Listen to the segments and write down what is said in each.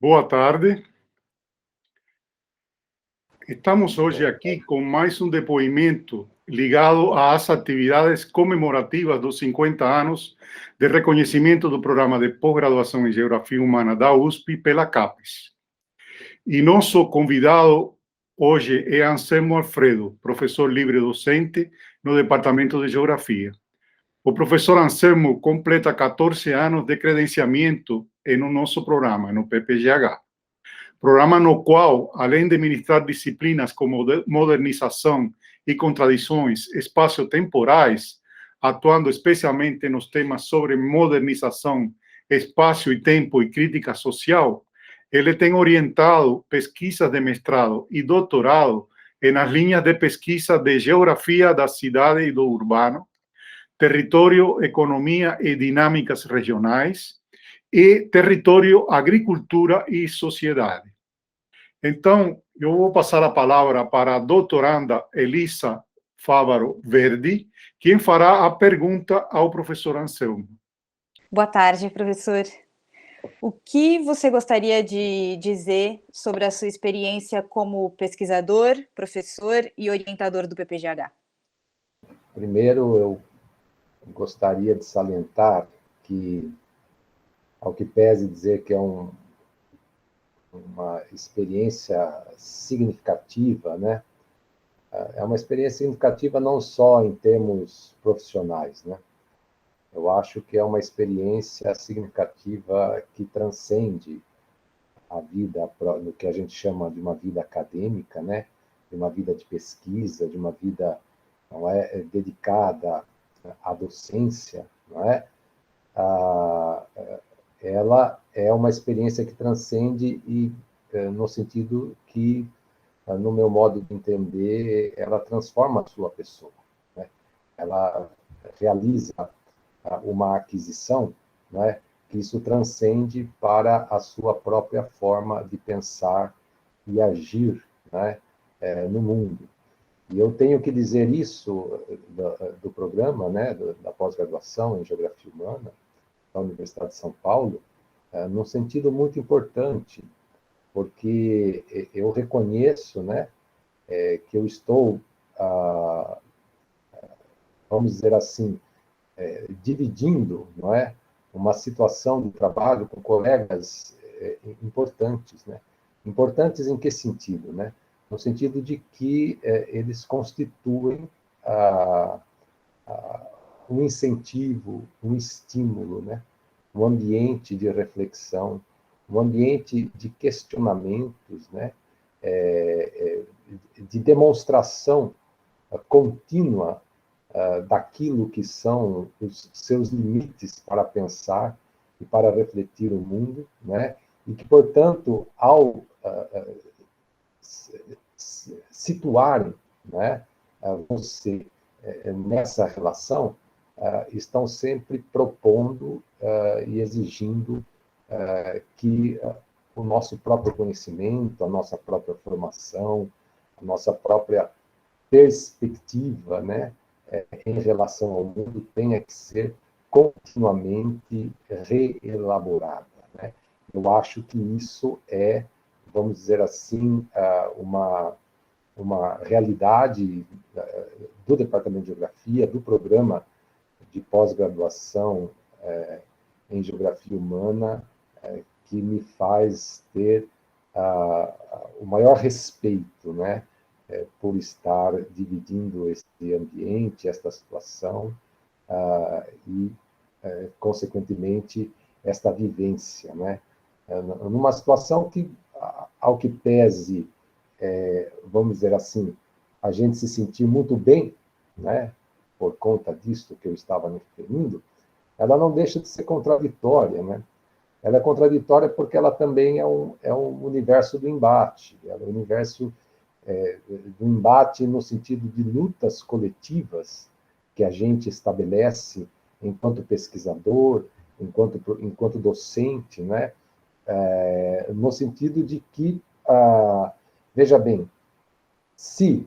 Boa tarde. Estamos hoje aqui com mais um depoimento ligado às atividades comemorativas dos 50 anos de reconhecimento do programa de pós-graduação em Geografia Humana da USP pela CAPES. E nosso convidado hoje é Anselmo Alfredo, professor livre docente no Departamento de Geografia. O professor Anselmo completa 14 anos de credenciamento no nosso programa, no PPGH. Programa no qual, além de ministrar disciplinas como modernização e contradições espaciotemporais, atuando especialmente nos temas sobre modernização, espaço e tempo e crítica social, ele tem orientado pesquisas de mestrado e doutorado nas linhas de pesquisa de geografia da cidade e do urbano, território, economia e dinâmicas regionais, e território, agricultura e sociedade. Então, eu vou passar a palavra para a doutoranda Elisa Fávaro Verdi, quem fará a pergunta ao professor Anselmo. Boa tarde, professor. O que você gostaria de dizer sobre a sua experiência como pesquisador, professor e orientador do PPGH? Primeiro, eu gostaria de salientar que, ao que pese dizer que é uma experiência significativa, né? É uma experiência significativa não só em termos profissionais, né? Eu acho que é uma experiência significativa que transcende a vida, no que a gente chama de uma vida acadêmica, né? De uma vida de pesquisa, de uma vida não é dedicada à docência, não é? Ela é uma experiência que transcende e no sentido que, no meu modo de entender, ela transforma a sua pessoa, né? Ela realiza uma aquisição, né? Que isso transcende para a sua própria forma de pensar e agir, né? No mundo. E eu tenho que dizer isso do programa, né? Da pós-graduação em Geografia Humana, da Universidade de São Paulo, num sentido muito importante, porque eu reconheço, né, que eu estou, vamos dizer assim, dividindo, não é, uma situação de trabalho com colegas importantes, né? Importantes em que sentido, né? No sentido de que eles constituem um incentivo, um estímulo, né? Um ambiente de reflexão, um ambiente de questionamentos, né? De demonstração contínua daquilo que são os seus limites para pensar e para refletir o mundo, né? E que, portanto, ao situarem, né, você nessa relação, estão sempre propondo e exigindo que o nosso próprio conhecimento, a nossa própria formação, a nossa própria perspectiva, né, em relação ao mundo tenha que ser continuamente reelaborada, né? Eu acho que isso é, vamos dizer assim, uma realidade do Departamento de Geografia, do programa de pós-graduação em Geografia Humana, que me faz ter o maior respeito, né, por estar dividindo este ambiente, esta situação, e, consequentemente, esta vivência, né? Numa situação que, ao que pese, vamos dizer assim, a gente se sentir muito bem, né, por conta disso que eu estava me referindo, ela não deixa de ser contraditória, né? Ela é contraditória porque ela também é um universo do embate, ela é um universo do embate no sentido de lutas coletivas que a gente estabelece enquanto pesquisador, enquanto docente, né? No sentido de que, veja bem, se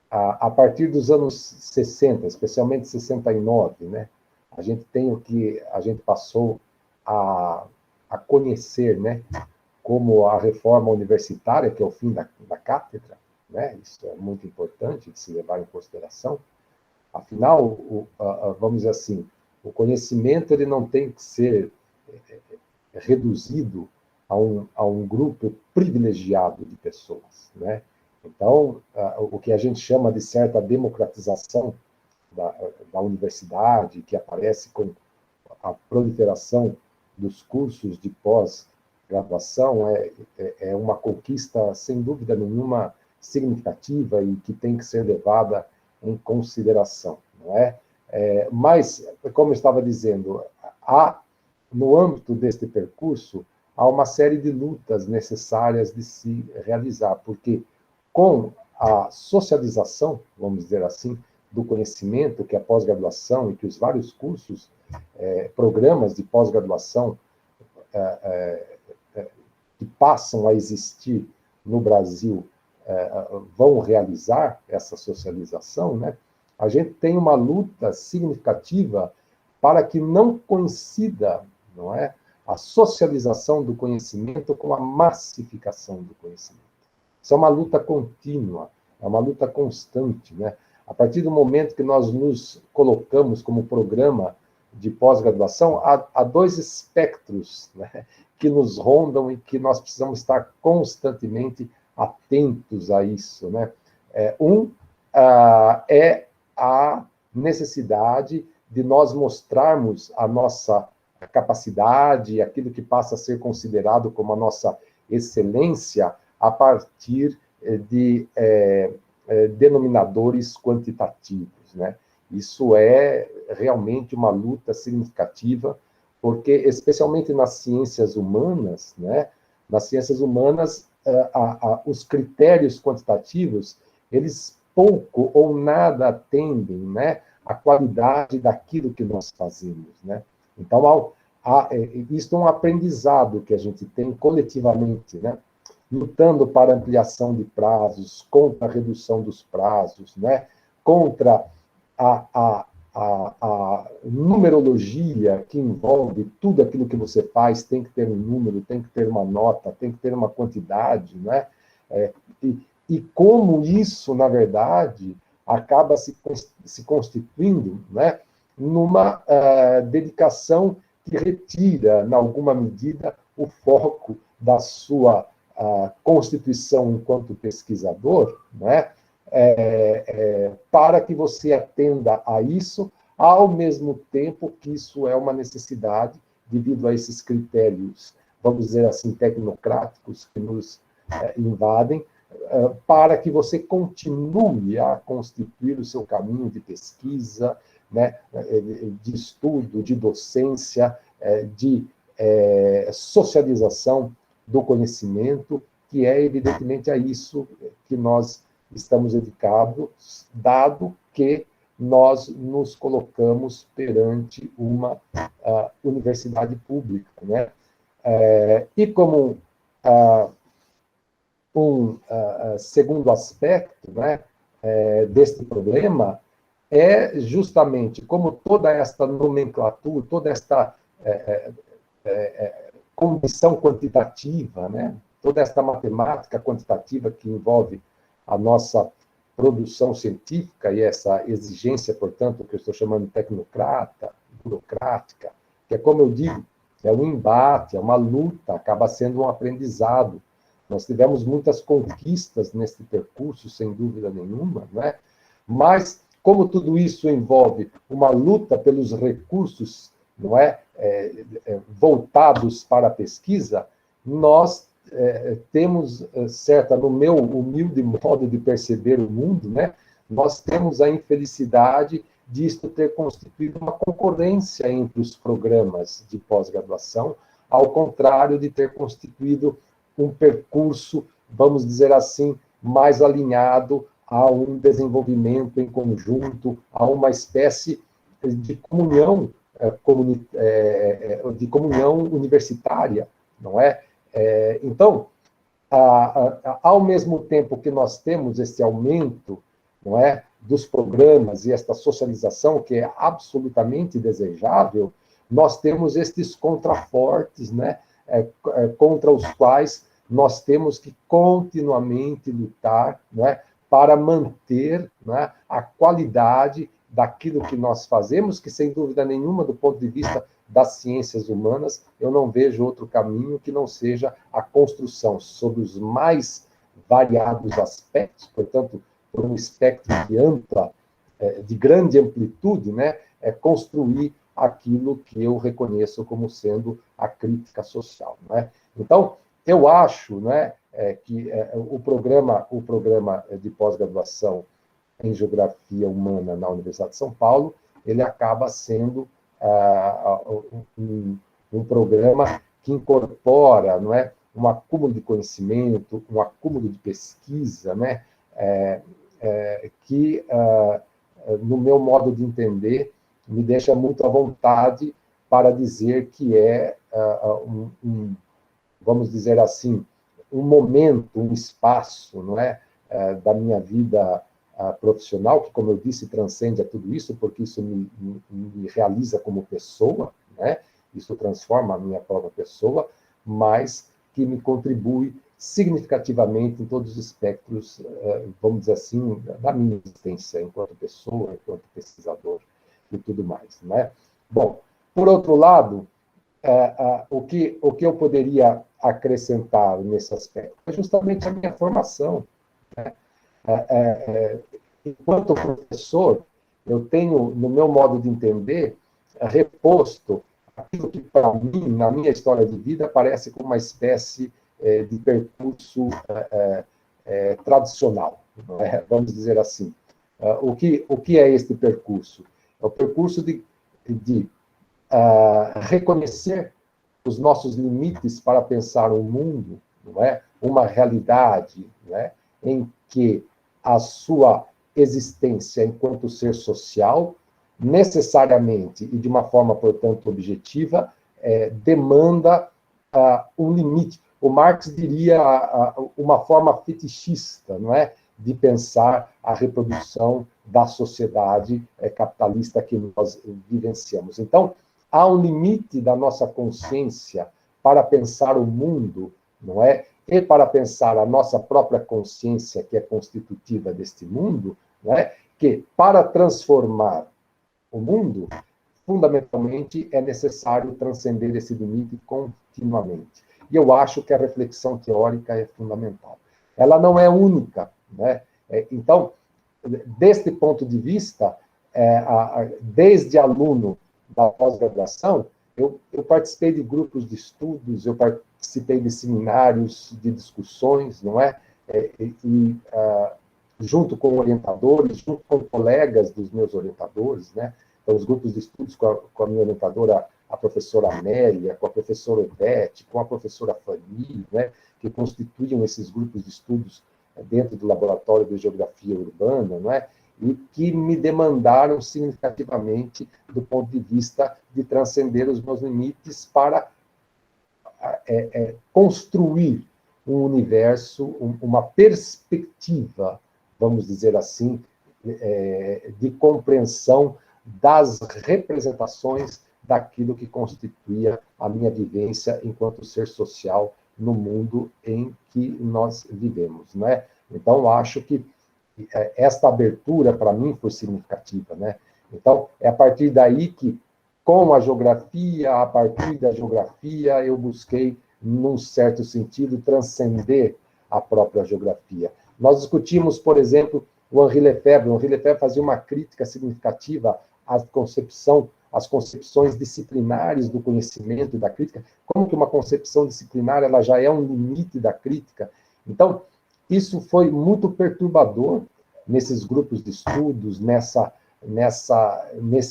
a partir dos anos 60, especialmente 69, né, a gente tem o que a gente passou a conhecer, né, como a reforma universitária, que é o fim da cátedra, né? Isso é muito importante de se levar em consideração. Afinal, vamos dizer assim, o conhecimento ele não tem que ser reduzido a um grupo privilegiado de pessoas, né? Então, o que a gente chama de certa democratização da universidade, que aparece com a proliferação dos cursos de pós-graduação, é uma conquista, sem dúvida nenhuma, significativa e que tem que ser levada em consideração, não é? Mas, como eu estava dizendo, no âmbito deste percurso, há uma série de lutas necessárias de se realizar, porque com a socialização, vamos dizer assim, do conhecimento que a pós-graduação e que os vários cursos, programas de pós-graduação que passam a existir no Brasil vão realizar essa socialização, né? A gente tem uma luta significativa para que não coincida, não é, a socialização do conhecimento com a massificação do conhecimento. Isso é uma luta contínua, é uma luta constante, né? A partir do momento que nós nos colocamos como programa de pós-graduação, há dois espectros, né, que nos rondam e que nós precisamos estar constantemente atentos a isso, né? É a necessidade de nós mostrarmos a nossa capacidade, aquilo que passa a ser considerado como a nossa excelência, a partir de denominadores quantitativos, né? Isso é realmente uma luta significativa, porque, especialmente nas ciências humanas, né? Nas ciências humanas, os critérios quantitativos, eles pouco ou nada atendem, né, à qualidade daquilo que nós fazemos, né? Então, isso é um aprendizado que a gente tem coletivamente, né? Lutando para ampliação de prazos, contra a redução dos prazos, né? Contra a numerologia que envolve tudo aquilo que você faz, tem que ter um número, tem que ter uma nota, tem que ter uma quantidade, né? E como isso, na verdade, acaba se constituindo, né, numa dedicação que retira, em alguma medida, o foco da sua constituição enquanto pesquisador, né, para que você atenda a isso, ao mesmo tempo que isso é uma necessidade, devido a esses critérios, vamos dizer assim, tecnocráticos que nos invadem, para que você continue a constituir o seu caminho de pesquisa, né, de estudo, de docência, de socialização do conhecimento, que é, evidentemente, a isso que nós estamos dedicados, dado que nós nos colocamos perante uma universidade pública, né? E como segundo aspecto, né, deste problema, é justamente como toda esta nomenclatura, toda esta condição quantitativa, né, toda esta matemática quantitativa que envolve a nossa produção científica e essa exigência, portanto, que eu estou chamando de tecnocrata, burocrática, que é, como eu digo, é um embate, é uma luta, acaba sendo um aprendizado. Nós tivemos muitas conquistas nesse percurso, sem dúvida nenhuma, não é? Mas, como tudo isso envolve uma luta pelos recursos, não é, voltados para a pesquisa, nós temos no meu humilde modo de perceber o mundo, né, nós temos a infelicidade disto ter constituído uma concorrência entre os programas de pós-graduação, ao contrário de ter constituído um percurso, vamos dizer assim, mais alinhado a um desenvolvimento em conjunto, a uma espécie de comunhão, de comunhão universitária, não é? Então, ao mesmo tempo que nós temos esse aumento, não é, dos programas e esta socialização que é absolutamente desejável, nós temos estes contrafortes, né, contra os quais nós temos que continuamente lutar, né, para manter, né, a qualidade daquilo que nós fazemos, que, sem dúvida nenhuma, do ponto de vista das ciências humanas, eu não vejo outro caminho que não seja a construção sobre os mais variados aspectos, portanto, por um espectro de grande amplitude, né, construir aquilo que eu reconheço como sendo a crítica social, né? Então, eu acho, né, que o programa de pós-graduação em Geografia Humana na Universidade de São Paulo, ele acaba sendo um programa que incorpora, não é, um acúmulo de conhecimento, um acúmulo de pesquisa, né, que, no meu modo de entender, me deixa muito à vontade para dizer que vamos dizer assim, um momento, um espaço, não é, da minha vida profissional, que, como eu disse, transcende a tudo isso, porque isso me realiza como pessoa, né? Isso transforma a minha própria pessoa, mas que me contribui significativamente em todos os espectros, vamos dizer assim, da minha existência enquanto pessoa, enquanto pesquisador e tudo mais, né? Bom, por outro lado, o que eu poderia acrescentar nesse aspecto é justamente a minha formação, né? Enquanto professor, eu tenho, no meu modo de entender, reposto aquilo que, para mim, na minha história de vida, parece como uma espécie de percurso tradicional, vamos dizer assim. O que é este percurso? É o percurso de reconhecer os nossos limites para pensar um mundo, não é? Uma realidade, não é? Em que a sua existência enquanto ser social, necessariamente e de uma forma, portanto, objetiva, demanda um limite. O Marx diria uma forma fetichista, não é? De pensar a reprodução da sociedade capitalista que nós vivenciamos. Então, há um limite da nossa consciência para pensar o mundo, não é? E para pensar a nossa própria consciência, que é constitutiva deste mundo, não é? Que para transformar o mundo, fundamentalmente, é necessário transcender esse limite continuamente. E eu acho que a reflexão teórica é fundamental. Ela não é única, né? Então, deste ponto de vista, desde aluno da pós-graduação, eu participei de grupos de estudos, eu participei de seminários, de discussões, não é? Junto com orientadores, junto com colegas dos meus orientadores, né? Então, os grupos de estudos com a minha orientadora, a professora Amélia, com a professora Odete, com a professora Fanny, né? Que constituíam esses grupos de estudos dentro do Laboratório de Geografia Urbana, não é? E que me demandaram significativamente do ponto de vista de transcender os meus limites para construir um universo, uma perspectiva, vamos dizer assim, de compreensão das representações daquilo que constituía a minha vivência enquanto ser social no mundo em que nós vivemos, não é? Então, acho que esta abertura, para mim, foi significativa, né? Então, é a partir daí que, com a geografia, a partir da geografia, eu busquei, num certo sentido, transcender a própria geografia. Nós discutimos, por exemplo, o Henri Lefebvre. O Henri Lefebvre fazia uma crítica significativa às concepções disciplinares do conhecimento e da crítica. Como que uma concepção disciplinar ela já é um limite da crítica? Então, isso foi muito perturbador nesses grupos de estudos, nesse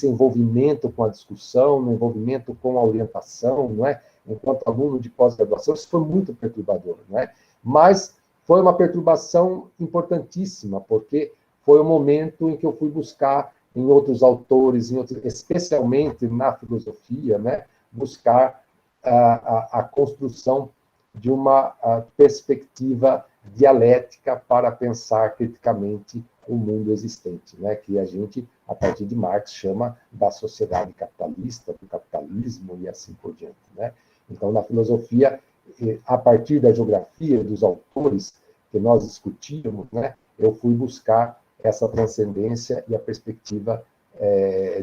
envolvimento com a discussão, no envolvimento com a orientação, não é? Enquanto aluno de pós-graduação, isso foi muito perturbador, não é? Mas foi uma perturbação importantíssima, porque foi o momento em que eu fui buscar em outros autores, especialmente na filosofia, né? Buscar a construção de uma perspectiva dialética para pensar criticamente o mundo existente, né? Que a gente, a partir de Marx, chama da sociedade capitalista, do capitalismo e assim por diante, né? Então, na filosofia, a partir da geografia, dos autores que nós discutíamos, né, eu fui buscar essa transcendência e a perspectiva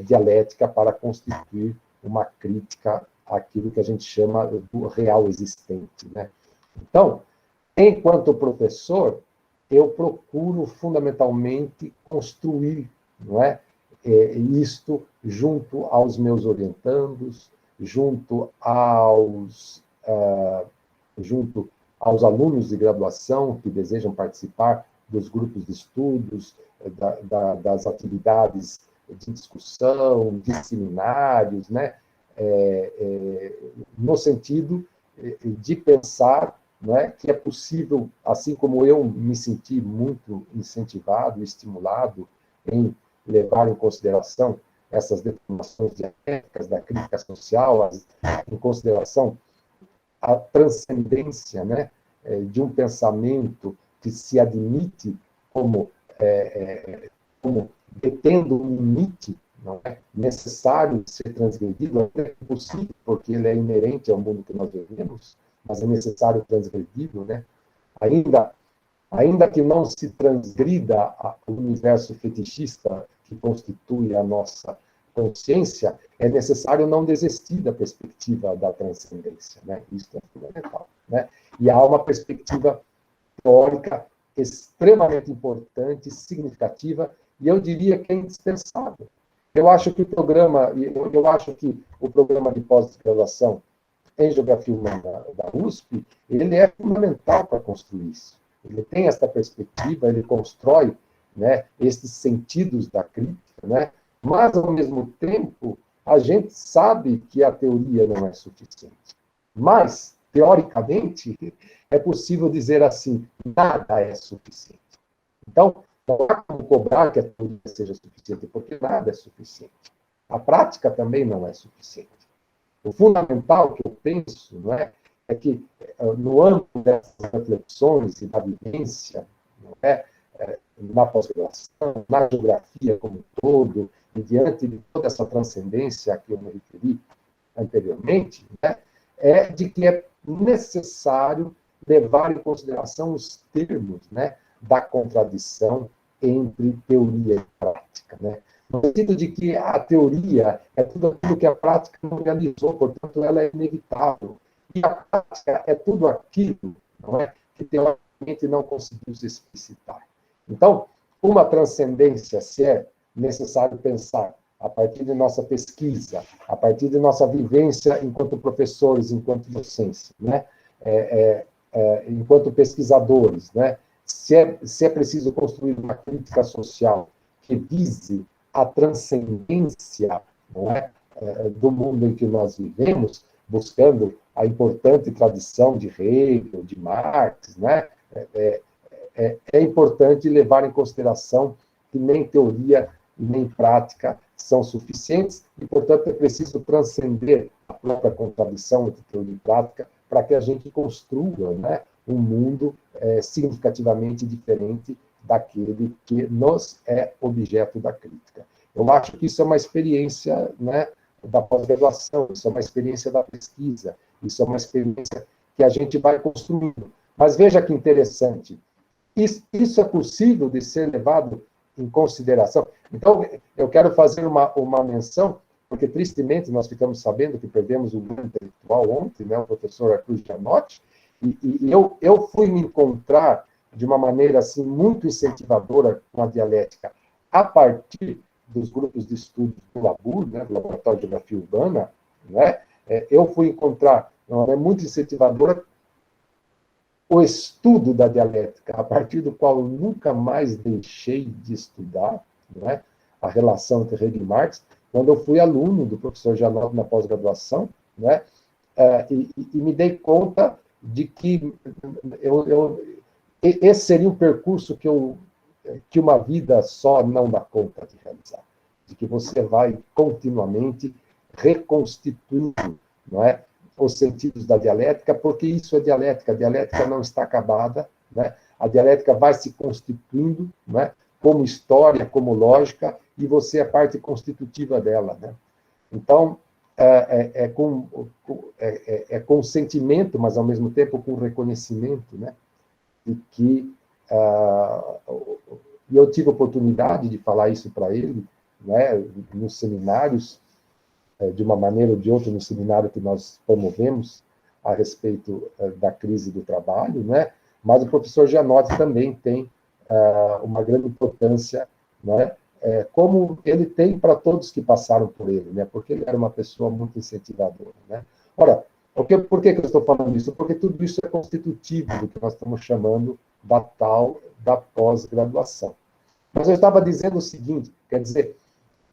dialética para constituir uma crítica àquilo que a gente chama do real existente, né? Então, enquanto professor, eu procuro fundamentalmente construir, não é, isto junto aos meus orientandos, junto aos alunos de graduação que desejam participar dos grupos de estudos, das atividades de discussão, de seminários, né? No sentido de pensar, não é, que é possível, assim como eu me senti muito incentivado, estimulado em levar em consideração essas determinações dialéticas da crítica social, em consideração a transcendência, né, de um pensamento que se admite como detendo um limite, não é necessário ser transgredido, é possível, porque ele é inerente ao mundo que nós vivemos, mas é necessário transgredi-lo, né? Ainda que não se transgrida o universo fetichista que constitui a nossa consciência, é necessário não desistir da perspectiva da transcendência, né? Isso é fundamental, né? E há uma perspectiva teórica extremamente importante, significativa, e eu diria que é indispensável. Eu acho que o programa de pós-graduação em Geografia Humana da USP, ele é fundamental para construir isso. Ele tem essa perspectiva, ele constrói, né, esses sentidos da crítica, né? Mas, ao mesmo tempo, a gente sabe que a teoria não é suficiente. Mas, teoricamente, é possível dizer assim, nada é suficiente. Então, não há como cobrar que a teoria seja suficiente, porque nada é suficiente. A prática também não é suficiente. O fundamental que eu penso, não é que, no âmbito dessas reflexões e da vivência, não é, na pós-graduação, na geografia como um todo, e diante de toda essa transcendência a que eu me referi anteriormente, né, é de que é necessário levar em consideração os termos, né, da contradição entre teoria e prática, né? No sentido de que a teoria é tudo aquilo que a prática não realizou, portanto, ela é inevitável. E a prática é tudo aquilo, não é, que teoricamente não conseguiu se explicitar. Então, uma transcendência, se é necessário pensar a partir de nossa pesquisa, a partir de nossa vivência enquanto professores, enquanto docentes, né? Enquanto pesquisadores, né? Se é preciso construir uma crítica social que vise a transcendência, não é, do mundo em que nós vivemos, buscando a importante tradição de Hegel, de Marx, né? É importante levar em consideração que nem teoria nem prática são suficientes e, portanto, é preciso transcender a própria contradição entre teoria e prática para que a gente construa, né, um mundo significativamente diferente daquele que nos é objeto da crítica. Eu acho que isso é uma experiência, né, da pós-graduação, isso é uma experiência da pesquisa, isso é uma experiência que a gente vai construindo. Mas veja que interessante, isso é possível de ser levado em consideração. Então, eu quero fazer uma menção, porque, tristemente, nós ficamos sabendo que perdemos um grande intelectual ontem, né, o professor Arthur Gianotti, e eu fui me encontrar de uma maneira assim, muito incentivadora com a dialética, a partir dos grupos de estudos do LABUR, né, do Laboratório de Geografia Urbana, né, eu fui encontrar, de uma maneira muito incentivadora, o estudo da dialética, a partir do qual eu nunca mais deixei de estudar, né, a relação entre Hegel e Marx, quando eu fui aluno do professor Gianotti na pós-graduação, né, e me dei conta de que esse seria um percurso que uma vida só não dá conta de realizar, de que você vai continuamente reconstituindo, não é, os sentidos da dialética, porque isso é dialética, a dialética não está acabada, né? A dialética vai se constituindo, né, como história, como lógica, e você é parte constitutiva dela, né? Então, com sentimento, mas ao mesmo tempo com reconhecimento, né? De que e eu tive a oportunidade de falar isso para ele, né? Nos seminários, de uma maneira ou de outra, no seminário que nós promovemos a respeito da crise do trabalho, né? Mas o professor Gianotti também tem uma grande importância, né? Como ele tem para todos que passaram por ele, né? Porque ele era uma pessoa muito incentivadora, né? Ora, por que eu estou falando isso? Porque tudo isso é constitutivo do que nós estamos chamando da pós-graduação. Mas eu estava dizendo o seguinte, quer dizer,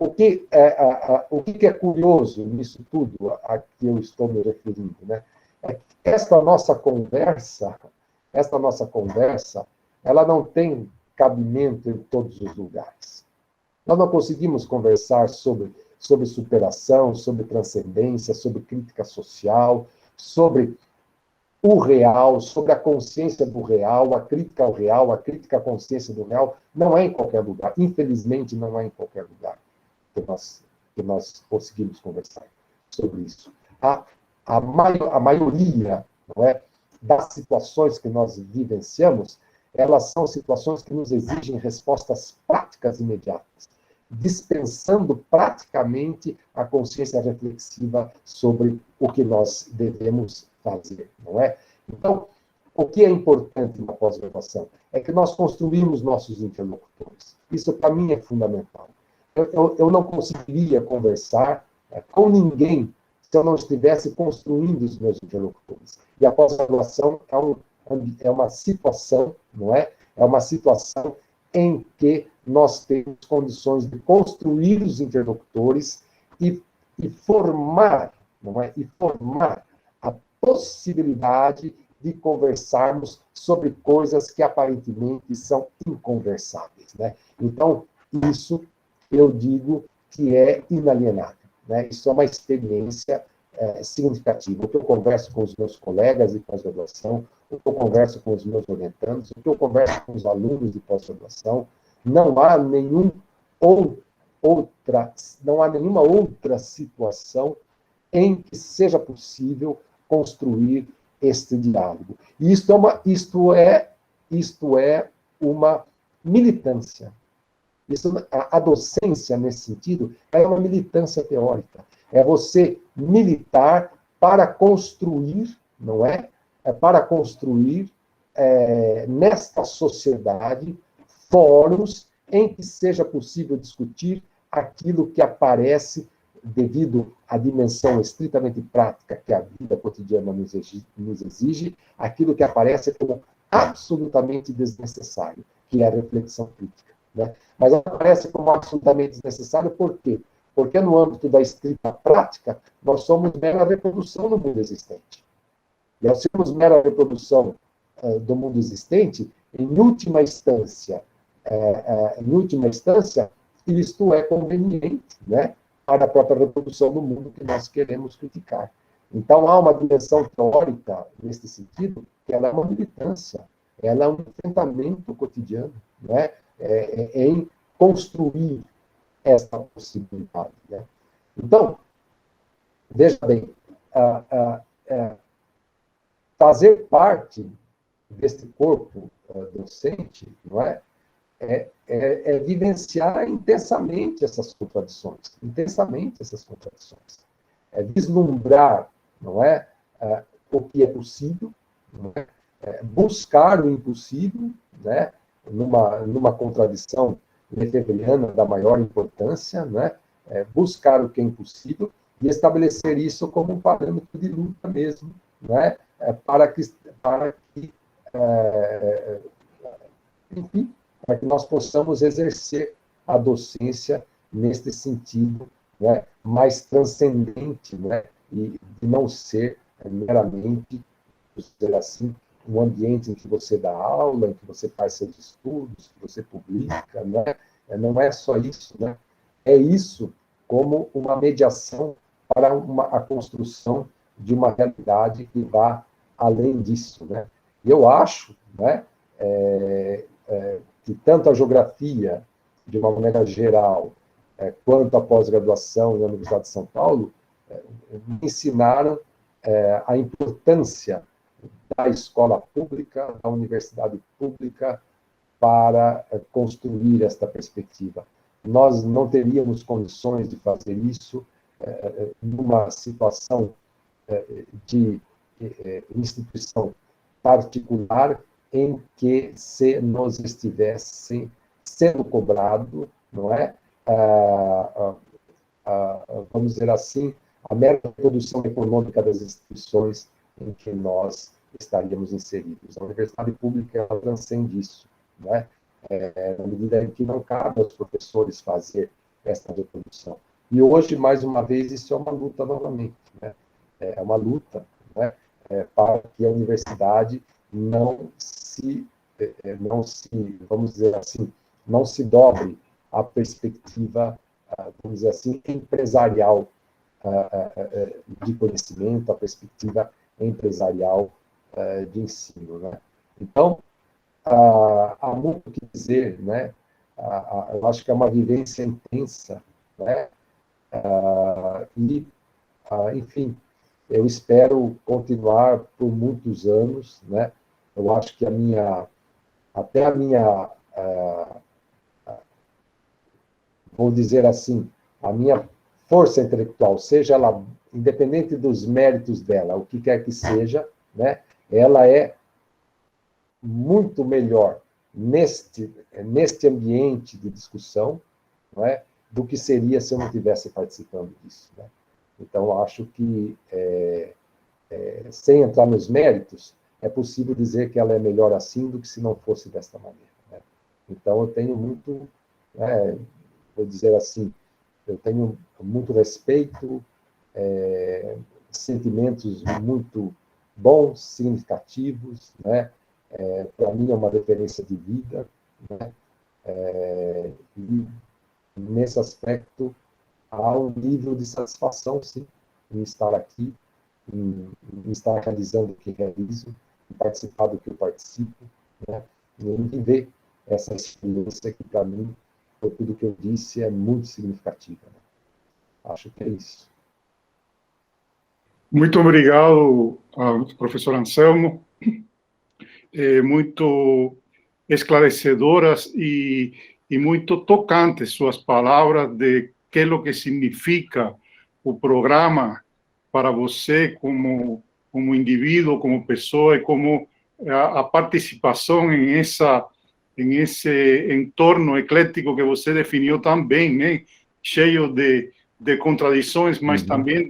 o que é curioso nisso tudo a que eu estou me referindo, né? É que esta nossa conversa, ela não tem cabimento em todos os lugares. Nós não conseguimos conversar sobre superação, sobre transcendência, sobre crítica social, sobre o real, sobre a consciência do real, a crítica ao real, a crítica à consciência do real. Não é em qualquer lugar. Infelizmente, não é em qualquer lugar que nós conseguimos conversar sobre isso. A maioria, não é, das situações que nós vivenciamos, elas são situações que nos exigem respostas práticas imediatas, dispensando praticamente a consciência reflexiva sobre o que nós devemos fazer, não é? Então, o que é importante na pós-graduação é que nós construímos nossos interlocutores. Isso, para mim, é fundamental. Eu não conseguiria conversar com ninguém se eu não estivesse construindo os meus interlocutores. E a pós-graduação é uma situação, não é? É uma situação em que nós temos condições de construir os interlocutores e formar, não é? E formar a possibilidade de conversarmos sobre coisas que aparentemente são inconversáveis, né? Então, isso eu digo que é inalienável, né? Isso é uma experiência significativa. O que eu converso com os meus colegas de pós-graduação, o que eu converso com os meus orientandos, o que eu converso com os alunos de pós-graduação, não há nenhuma outra situação em que seja possível construir este diálogo. E isto é uma militância. A docência, nesse sentido, é uma militância teórica. É você militar para construir, não é? Para construir nesta sociedade fóruns em que seja possível discutir aquilo que aparece devido à dimensão estritamente prática que a vida cotidiana nos exige, aquilo que aparece como absolutamente desnecessário, que é a reflexão crítica, né? Mas aparece como absolutamente desnecessário por quê? Porque no âmbito da estrita prática, nós somos mera reprodução do mundo existente. E ao sermos mera reprodução do mundo existente, em última instância, isto é conveniente, né, para a própria reprodução do mundo que nós queremos criticar. Então, há uma dimensão teórica, nesse sentido, que ela é uma militância, ela é um enfrentamento cotidiano, né, em construir essa possibilidade, né? Então, veja bem, fazer parte deste corpo docente, não é? É vivenciar intensamente essas contradições, é vislumbrar, não é, o que é possível, não é? Buscar o impossível, né? Numa contradição lefebvriana da maior importância, né? Buscar o que é impossível e estabelecer isso como um parâmetro de luta mesmo, né? Para que enfim, para que nós possamos exercer a docência neste sentido, né, mais transcendente, né, e não ser meramente, dizer assim, um ambiente em que você dá aula, em que você faz seus estudos, que você publica, né? Não é só isso, né? É isso como uma mediação para a construção de uma realidade que vá além disso, né? Eu acho, né, que tanto a geografia, de uma maneira geral, quanto a pós-graduação na Universidade de São Paulo, me ensinaram a importância da escola pública, da universidade pública, para construir esta perspectiva. Nós não teríamos condições de fazer isso numa situação de instituição particular em que se nos estivesse sendo cobrado, não é? Vamos dizer assim, a mera produção econômica das instituições em que nós estaríamos inseridos. A universidade pública ela transcende isso, não é? Na medida em que não cabe aos professores fazer essa reprodução. E hoje, mais uma vez, isso é uma luta novamente, né? É uma luta, né? Para que a universidade não se, vamos dizer assim, não se dobre à perspectiva, vamos dizer assim, empresarial de conhecimento, a perspectiva empresarial de ensino, né? Então, há muito o que dizer, né? Eu acho que é uma vivência intensa, né? Enfim, eu espero continuar por muitos anos, né? Eu acho que até a minha, vou dizer assim, a minha força intelectual, seja ela, independente dos méritos dela, o que quer que seja, né? Ela é muito melhor neste ambiente de discussão, não é? Do que seria se eu não estivesse participando disso, né? Então, acho que, sem entrar nos méritos, é possível dizer que ela é melhor assim do que se não fosse desta maneira, né? Então, eu tenho muito, vou dizer assim, eu tenho muito respeito, sentimentos muito bons, significativos, né? Para mim é uma referência de vida, né? E nesse aspecto há um nível de satisfação, sim, em estar aqui, em estar realizando o que realizo, em participar do que eu participo, né? E em viver essa experiência que, para mim, por tudo que eu disse, é muito significativa, né? Acho que é isso. Muito obrigado, professor Anselmo. Muito esclarecedoras e muito tocantes suas palavras de que é o que significa o programa para você como indivíduo, como pessoa, e como a participação em esse entorno eclético que você definiu tão bem, né? Cheio de contradições, mas também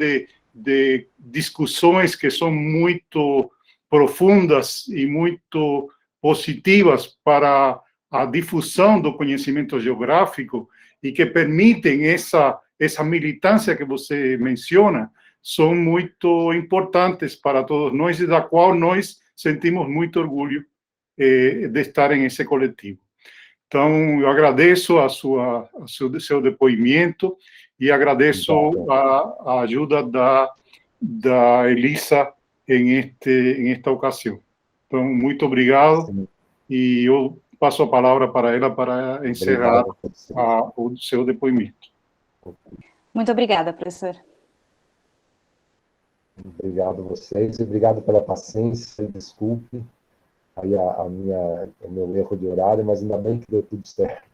de discussões que são muito profundas e muito positivas para a difusão do conhecimento geográfico e que permitem essa militância que você menciona, são muito importantes para todos nós e da qual nós sentimos muito orgulho de estar em esse coletivo. Então, eu agradeço seu depoimento e agradeço a ajuda da Elisa em esta ocasião. Então, muito obrigado. Sim. E eu passo a palavra para ela para encerrar o seu depoimento. Muito obrigada, professor. Obrigado a vocês, obrigado pela paciência, desculpe aí o meu erro de horário, mas ainda bem que deu tudo certo.